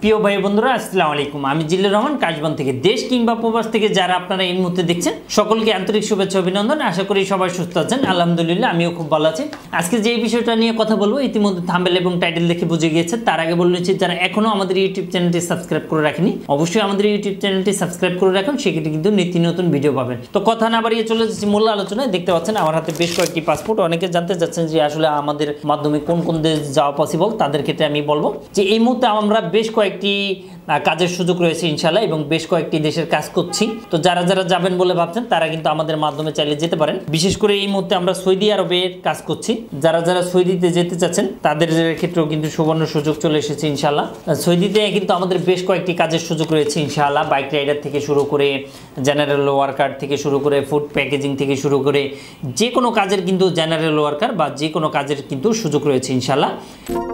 প্রিয় ভাই বন্ধুরা আসসালামু আলাইকুম। আমি জিল্লুর রহমান কাশবন থেকে। দেশ কিংবা প্রবাস থেকে যারা আপনারা এই মুহূর্তে দেখছেন সকলকে আন্তরিক শুভেচ্ছা অভিনন্দন। আশা করি সবাই সুস্থ আছেন। আলহামদুলিল্লাহ আমিও খুব ভালো আছি। আজকে যে বিষয়টা নিয়ে কথা বলবো ইতিমধ্যে থাম্বনেল এবং টাইটেল দেখে বুঝে গিয়েছে। তার আগে বলে নিচ্ছি, যারা এখনো আমাদের ইউটিউব চ্যানেলটি সাবস্ক্রাইব করে রাখেনি অবশ্যই আমাদের ইউটিউব চ্যানেলটি সাবস্ক্রাইব করে রাখুন, সেক্ষেত্রে কিন্তু নিত্য নতুন ভিডিও পাবেন। তো কথা না বাড়িয়ে চলে যাচ্ছি মূল আলোচনায়। দেখতে পাচ্ছেন আমার হাতে বেশ কয়েকটি পাসপোর্ট। অনেকে জানতে চাচ্ছেন যে আসলে আমাদের মাধ্যমে কোন কোন দেশ যাওয়া পসিবল। তাদের ক্ষেত্রে আমি বলবো যে এই মুহূর্তে আমরা বেশ কয়েকটি কাজের সুযোগ রয়েছে ইনশাল্লাহ, এবং বেশ কয়েকটি দেশের কাজ করছি। তো যারা যারা যাবেন বলে ভাবছেন তারা কিন্তু আমাদের মাধ্যমে চাইলে যেতে পারেন। বিশেষ করে এই মুহূর্তে আমরা সৌদি আরবের কাজ করছি। যারা যারা সৌদিতে যেতে চাচ্ছেন তাদের ক্ষেত্রেও কিন্তু সুবর্ণ সুযোগ চলে এসেছে ইনশাল্লাহ। সৌদিতে কিন্তু আমাদের বেশ কয়েকটি কাজের সুযোগ রয়েছে ইনশাল্লাহ। বাইক রাইডার থেকে শুরু করে জেনারেল ওয়ার্কার থেকে শুরু করে ফুড প্যাকেজিং থেকে শুরু করে যে কোনো কাজের কিন্তু জেনারেল ওয়ার্কার বা যে কোনো কাজের কিন্তু সুযোগ রয়েছে ইনশাল্লাহ।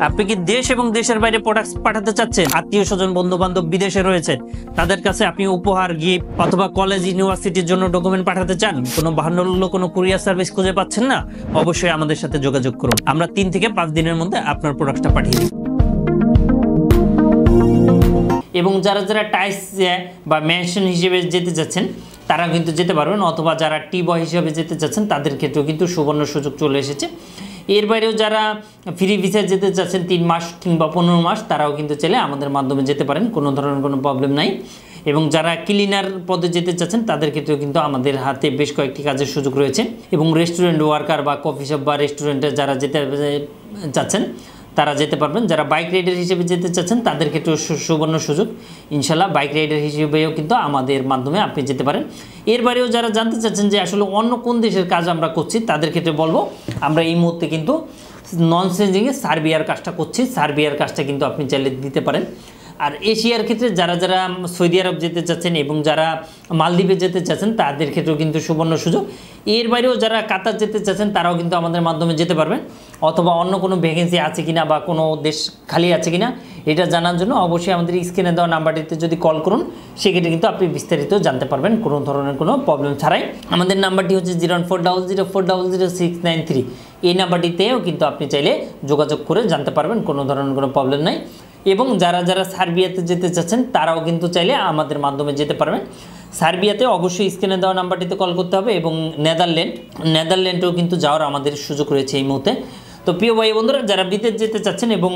আপনি কি দেশ এবং দেশের বাইরে প্রোডাক্টস পাঠাতে চাচ্ছেন? আত্মীয় স্বজন বন্ধু বান্ধব বিদেশে রয়েছে, তাদের কাছে আপনি উপহার, গিফট অথবা কলেজ ইউনিভার্সিটির জন্য ডকুমেন্ট পাঠাতে চান, কোনো বাহান্ন কোনো কুরিয়ার সার্ভিস খুঁজে পাচ্ছেন না, অবশ্যই আমাদের সাথে যোগাযোগ করুন। আমরা 3 থেকে 5 দিনের মধ্যে আপনার প্রোডাক্টটা পাঠিয়ে দিই। এবং যারা যারা টাইস বা মেনশন হিসেবে যেতে যাচ্ছেন তারা কিন্তু যেতে পারবেন, অথবা যারা টি বয় হিসেবে যেতে চাচ্ছেন তাদের ক্ষেত্রেও কিন্তু সুবর্ণ সুযোগ চলে এসেছে। এর বাইরেও যারা ফ্রি ভিসায় যেতে চাচ্ছেন 3 মাস কিংবা 15 মাস তারাও কিন্তু চাইলে আমাদের মাধ্যমে যেতে পারেন, কোনো ধরনের কোনো প্রবলেম নাই। এবং যারা ক্লিনার পদে যেতে চাচ্ছেন তাদের ক্ষেত্রেও কিন্তু আমাদের হাতে বেশ কয়েকটি কাজের সুযোগ রয়েছে। এবং রেস্টুরেন্ট ওয়ার্কার বা কফি শপ বা রেস্টুরেন্টে যারা যেতে চাচ্ছেন তারা যেতে পারবেন। যারা বাইক রাইডার হিসেবে যেতে চাচ্ছেন তাদের ক্ষেত্রেও সুবর্ণ সুযোগ ইনশাল্লাহ। বাইক রাইডার হিসেবেও কিন্তু আমাদের মাধ্যমে আপনি যেতে পারেন। এর বাইরেও যারা জানতে চাচ্ছেন যে আসলে অন্য কোন দেশের কাজ আমরা করছি তাদের ক্ষেত্রে বলবো আমরা এই মুহূর্তে কিন্তু নন চেঞ্জিংয়ে সার্বিয়ার কাজটা করছি। সার্বিয়ার কাজটা কিন্তু আপনি চাইলে দিতে পারেন। আর এশিয়ার ক্ষেত্রে যারা যারা সৌদি আরব যেতে চাচ্ছেন এবং যারা মালদ্বীপে যেতে চাচ্ছেন তাদের ক্ষেত্রেও কিন্তু সুবর্ণ সুযোগ। এর বাইরেও যারা কাতার যেতে চাচ্ছেন তারাও কিন্তু আমাদের মাধ্যমে যেতে পারবেন, অথবা অন্য কোনো ভ্যাকেন্সি আছে কিনা বা কোনো দেশ খালি আছে কিনা এটা জানার জন্য অবশ্যই আমাদের স্ক্রিনে দেওয়া নাম্বারটিতে যদি কল করুন সেক্ষেত্রে কিন্তু আপনি বিস্তারিত জানতে পারবেন কোনো ধরনের কোনো প্রবলেম ছাড়াই। আমাদের নাম্বারটি হচ্ছে 01400404693। এই নাম্বারটিতেও কিন্তু আপনি চাইলে যোগাযোগ করে জানতে পারবেন, কোনো ধরনের কোনো প্রবলেম নাই। এবং যারা যারা সার্বিয়াতে যেতে চাচ্ছেন তারাও কিন্তু চাইলে আমাদের মাধ্যমে যেতে পারবেন। সার্বিয়াতে অবশ্যই স্ক্রিনে দেওয়া নাম্বারটিতে কল করতে হবে। এবং নেদারল্যান্ডেও কিন্তু যাওয়ার আমাদের সুযোগ রয়েছে এই মুহূর্তে। তো প্রিয় ভাই বন্ধুরা, যারা বিদেশ যেতে চাচ্ছেন এবং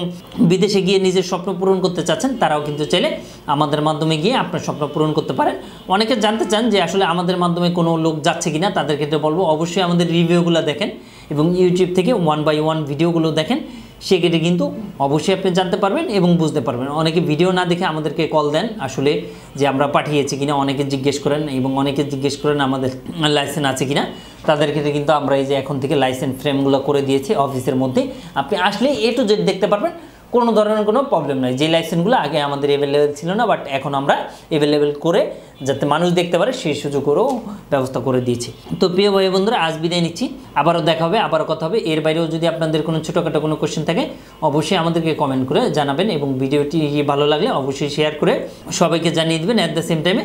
বিদেশে গিয়ে নিজের স্বপ্ন পূরণ করতে চাচ্ছেন তারাও কিন্তু চাইলে আমাদের মাধ্যমে গিয়ে আপনার স্বপ্ন পূরণ করতে পারেন। অনেকে জানতে চান যে আসলে আমাদের মাধ্যমে কোনো লোক যাচ্ছে কিনা, তাদের ক্ষেত্রে বলবো অবশ্যই আমাদের রিভিউগুলো দেখেন এবং ইউটিউব থেকে 1 by 1 ভিডিওগুলো দেখেন, সেক্ষেত্রে কিন্তু অবশ্যই আপনি জানতে পারবেন এবং বুঝতে পারবেন। অনেকে ভিডিও না দেখে আমাদেরকে কল দেন আসলে যে আমরা পাঠিয়েছি কিনা, অনেকে জিজ্ঞেস করেন এবং অনেকে জিজ্ঞেস করেন আমাদের লাইসেন্স আছে কিনা। তাদের ক্ষেত্রে কিন্তু আমরা এই যে এখন থেকে লাইসেন্স ফ্রেমগুলো করে দিয়েছি অফিসের মধ্যে। আপনি আসলে A to Z দেখতে পারবেন, কোনো ধরনের কোনো প্রবলেম নাই। যে লাইসেন্সগুলো আগে আমাদের অ্যাভেলেবেল ছিল না, বাট এখন আমরা অ্যাভেলেবেল করে যাতে মানুষ দেখতে পারে সেই সুযোগেরও ব্যবস্থা করে দিয়েছি। তো প্রিয় ভাই বন্ধুরা, আজ বিদায় নিচ্ছি। আবারও দেখা হবে, আবারও কথা হবে। এর বাইরেও যদি আপনাদের কোনো ছোটোখাটো কোনো কোয়েশ্চেন থাকে অবশ্যই আমাদেরকে কমেন্ট করে জানাবেন, এবং ভিডিওটি ভালো লাগলে অবশ্যই শেয়ার করে সবাইকে জানিয়ে দেবেন। অ্যাট দ্য সেম টাইমে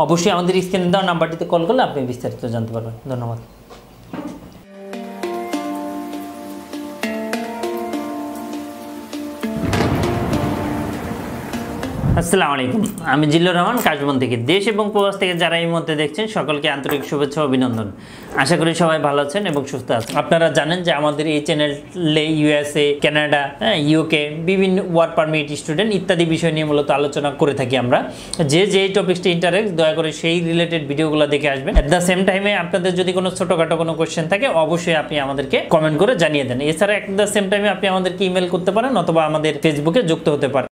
অবশ্যই আমাদের স্ক্রিনে দেওয়া নাম্বারটিতে কল করলে আপনি বিস্তারিত জানতে পারবেন। ধন্যবাদ। আসসালামু আলাইকুম। আমি জিল্লুর রহমান কাশবন থেকে। দেশ এবং প্রবাস থেকে যারা এই মুহূর্তে দেখছেন সকলকে আন্তরিক শুভেচ্ছা অভিনন্দন। আশা করি সবাই ভালো আছেন এবং সুস্থ আছেন। আপনারা জানেন যে আমাদের এই চ্যানেলে USA, কানাডা, UK বিভিন্ন ওয়ার্ক পারমিট, স্টুডেন্ট ইত্যাদি বিষয় নিয়ে মূলত আলোচনা করে থাকি আমরা। যে টপিকসটি ইন্টারেস্ট দয়া করে সেই রিলেটেড ভিডিওগুলো দেখে আসবেন। অ্যাট দ্য সেম টাইমে আপনাদের যদি কোনো ছোটোখাটো কোনো কোয়েশ্চেন থাকে অবশ্যই আপনি আমাদেরকে কমেন্ট করে জানিয়ে দেন। এছাড়া অ্যাট দ্য সেম টাইমে আপনি আমাদেরকে ইমেল করতে পারেন অথবা আমাদের ফেসবুকে যুক্ত হতে পারেন।